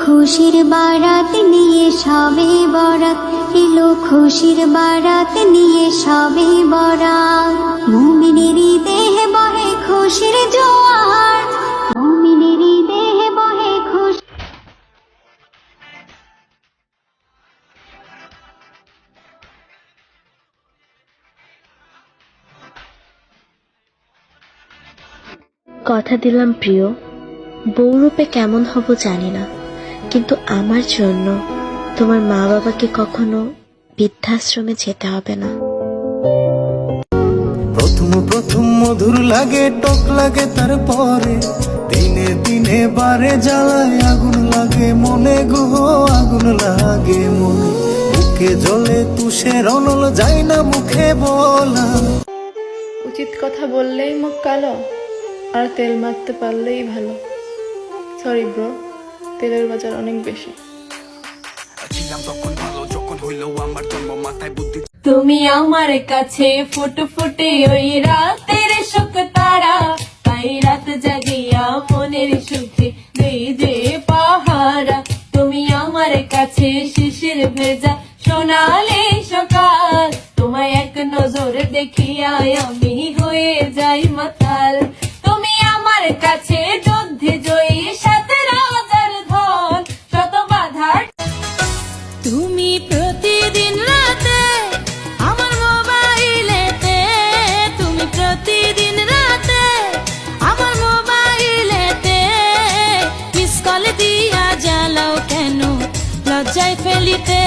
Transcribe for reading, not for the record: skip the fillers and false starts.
খুশির বারাত নিয়ে সবে বরাত, এলো খুশির বারাত নিয়ে সবে বরাত। মুমিনেরই দেহে বহে খুশির জোয়ার, মুমিনেরই দেহে বহে খুশি। কথা দিলাম প্রিয়, বউরূপে কেমন হব জানি না, কিন্তু আমার জন্য তোমার মা বাবাকে কখনো বৃদ্ধাশ্রমে যেতে হবে না। প্রথম প্রথম মধুর লাগে, টক লাগে, তারপরে দিনে দিনে বারে জ্বালায় আগুন লাগে মনে গো, আগুন লাগে মনে। বুকে জ্বলে তুষের অনল যায় না মুখে বলা। উচিত কথা বললেই মুখ কালো, আর তেল মারতে পারলেই ভালো। সরি ব্রো, তেলের বাজার অনেক বেশি। তুমি আমার কাছে ফুটফুটে ওই রাতের সুখ তারা, তাই রাত জাগিয়া মনের সুখে দেই যে পাহারা। তুমি আমার কাছে শিশির ভেজা সোনালি সকাল, তোমায় এক নজর দেখিয়া আমি হয়ে যাই মাতাল। তুমি আমার কাছে যুদ্ধে জয়ী সাত রাজার ধন, শত বাধার। তুমি প্রতিদিন রাতে আমার মোবাইলেতে, তুমি প্রতিদিন রাতে আমার মোবাইলেতে মিস কল দিয়া জ্বালাও কেন লজ্জায় ফেলিতে।